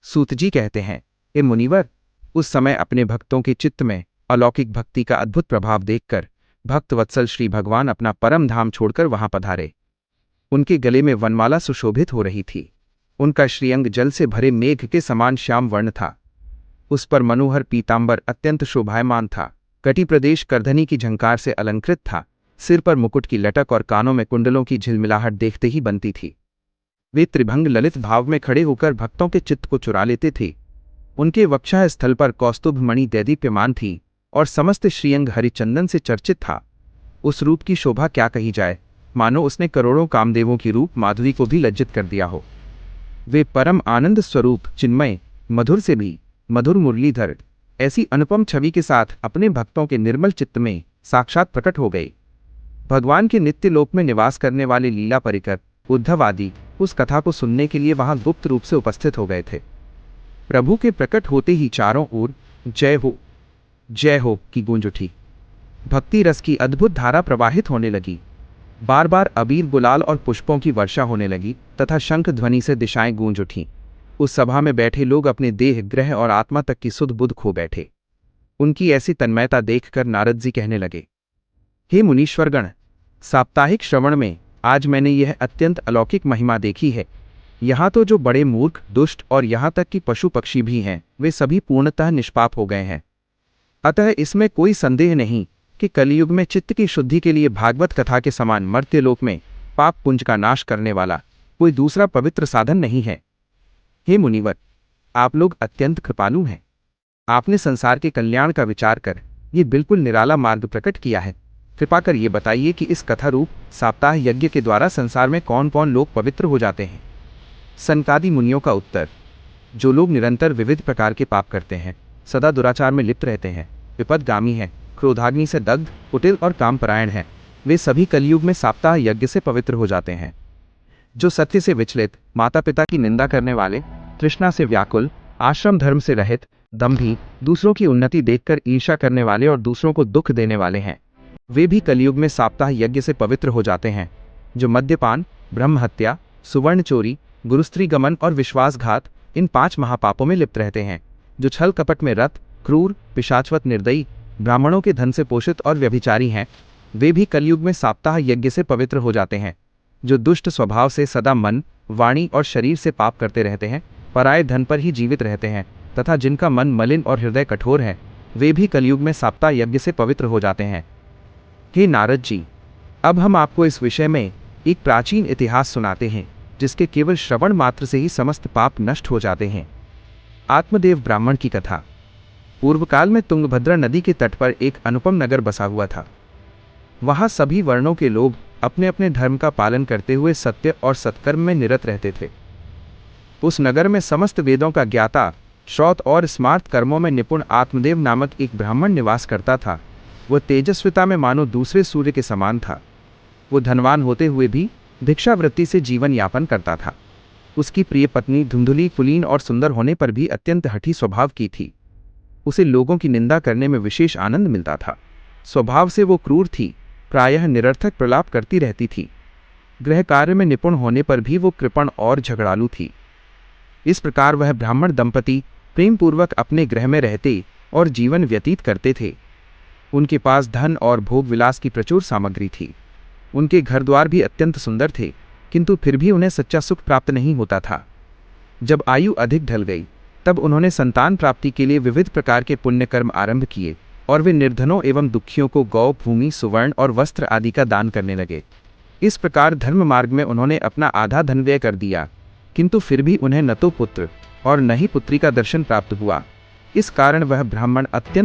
सूत जी कहते हैं, ए मुनिवर, उस समय अपने भक्तों के चित्त में अलौकिक भक्ति का अद्भुत प्रभाव देखकर भक्त वत्सल श्री भगवान अपना परम धाम छोड़कर वहां पधारे। उनके गले में वनमाला सुशोभित हो रही थी। उनका श्रीअंग जल से भरे मेघ के समान श्याम वर्ण था। उस पर मनोहर पीतांबर अत्यंत शोभायमान था। कटी प्रदेश करधनी की झंकार से अलंकृत था। सिर पर मुकुट की लटक और कानों में कुंडलों की झिलमिलाहट देखते ही बनती थी। वे त्रिभंग ललित भाव में खड़े होकर भक्तों के चित्त को चुरा लेते थे। उनके वक्षः स्थल पर कौस्तुभ मणि दैदीप्यमान थी और समस्त श्रीअंग हरिचंदन से चर्चित था। उस रूप की शोभा क्या कही जाए, मानो उसने करोड़ों कामदेवों की रूप माधुरी को भी लज्जित कर दिया हो। वे परम आनंद स्वरूप चिन्मय, मधुर से भी मधुर मुरलीधर ऐसी अनुपम छवि के साथ अपने भक्तों के निर्मल चित्त में साक्षात प्रकट हो गए। भगवान के नित्य लोक में निवास करने वाले लीला परिकर उद्धव आदि उस कथा को सुनने के लिए वहां गुप्त रूप से उपस्थित हो गए थे। प्रभु के प्रकट होते ही चारों ओर जय हो की गूंज उठी। भक्ति रस की अद्भुत धारा प्रवाहित होने लगी। बार बार अबीर गुलाल और पुष्पों की वर्षा होने लगी तथा शंख ध्वनि से दिशाएं गूंज उठीं। उस सभा में बैठे लोग अपने देह, ग्रह और आत्मा तक की सुध बुध खो बैठे। उनकी ऐसी तन्मयता देखकर नारद जी कहने लगे, हे मुनीश्वरगण, साप्ताहिक श्रवण में आज मैंने यह अत्यंत अलौकिक महिमा देखी है। यहाँ तो जो बड़े मूर्ख, दुष्ट और यहाँ तक कि पशु पक्षी भी हैं, वे सभी पूर्णतः निष्पाप हो गए हैं। अतः इसमें कोई संदेह नहीं कि कलियुग में चित्त की शुद्धि के लिए भागवत कथा के समान मर्त्यलोक में पाप पुंज का नाश करने वाला कोई दूसरा पवित्र साधन नहीं है। हे मुनिवर, आप लोग अत्यंत कृपालु हैं। आपने संसार के कल्याण का विचार कर ये बिल्कुल निराला मार्ग प्रकट किया है। कृपा कर ये बताइए कि इस कथा रूप सप्ताह यज्ञ के द्वारा संसार में कौन कौन लोग पवित्र हो जाते हैं। सनकादि मुनियों का उत्तर, जो लोग निरंतर विविध प्रकार के पाप करते हैं, सदा दुराचार में लिप्त रहते हैं, विपदगामी हैं, क्रोधाग्नि से दग्ध, कुटिल और कामपरायण हैं, वे सभी कलयुग में सप्ताह यज्ञ से पवित्र हो जाते हैं। जो सत्य से विचलित, माता पिता की निंदा करने वाले, तृष्णा से व्याकुल, आश्रम धर्म से रहित, दंभी, दूसरों की उन्नति देखकर ईर्ष्या करने वाले और दूसरों को दुख देने वाले हैं, वे भी कलयुग में सप्ताह यज्ञ से पवित्र हो जाते हैं। जो मद्यपान, ब्रह्म हत्या, सुवर्ण चोरी, गुरुस्त्री गमन और विश्वासघात, इन 5 महापापों में लिप्त रहते हैं। जो छल कपट में रत, क्रूर, पिशाचवत निर्दयी, ब्राह्मणों के धन से पोषित और व्यभिचारी हैं, वे भी कलयुग में सप्ताह यज्ञ से पवित्र हो जाते हैं। जो दुष्ट स्वभाव से सदा मन, वाणी और शरीर से पाप करते रहते हैं, पराये धन पर ही जीवित रहते हैं तथा जिनका मन मलिन और हृदय कठोर है, वे भी कलयुग में सप्ताह यज्ञ से पवित्र हो जाते हैं। हे नारद जी, अब हम आपको इस विषय में एक प्राचीन इतिहास सुनाते हैं, जिसके केवल श्रवण मात्र से ही समस्त पाप नष्ट हो जाते हैं। आत्मदेव ब्राह्मण की कथा। पूर्व काल में तुंगभद्रा नदी के तट पर एक अनुपम नगर बसा हुआ था। वहां सभी वर्णों के लोग अपने अपने धर्म का पालन करते हुए सत्य और सत्कर्म में निरत रहते थे। उस नगर में समस्त वेदों का ज्ञाता, श्रौत और स्मार्त कर्मों में निपुण आत्मदेव नामक एक ब्राह्मण निवास करता था। वह तेजस्विता में मानो दूसरे सूर्य के समान था। वो धनवान होते हुए भी भिक्षावृत्ति से जीवन यापन करता था। उसकी प्रिय पत्नी धुंधुली, कुलीन और सुंदर होने पर भी अत्यंत हठी स्वभाव की थी। उसे लोगों की निंदा करने में विशेष आनंद मिलता था। स्वभाव से वो क्रूर थी, प्रायः निरर्थक प्रलाप करती रहती थी। गृह कार्य में निपुण होने पर भी वो कृपण और झगड़ालू थी। इस प्रकार वह ब्राह्मण दंपति प्रेम पूर्वक अपने गृह में रहते और जीवन व्यतीत करते थे। उनके पास धन और भोग विलास की प्रचुर सामग्री थी। उनके घर द्वार भी अत्यंत सुंदर थे, किंतु फिर भी उन्हें सच्चा सुख प्राप्त नहीं होता था। जब आयु अधिक ढल गई, तब उन्होंने संतान प्राप्ति के लिए विविध प्रकार के पुण्य कर्म आरंभ किए और वे निर्धनों एवं दुखियों को गौ, भूमि, सुवर्ण और वस्त्र आदि का दान करने लगे। इस प्रकार धर्म मार्ग में उन्होंने अपना आधा धन व्यय कर दिया, किंतु फिर भी उन्हें न तो पुत्र और न ही पुत्री का दर्शन प्राप्त हुआ। इस कारण वह ब्राह्मण अत्यंत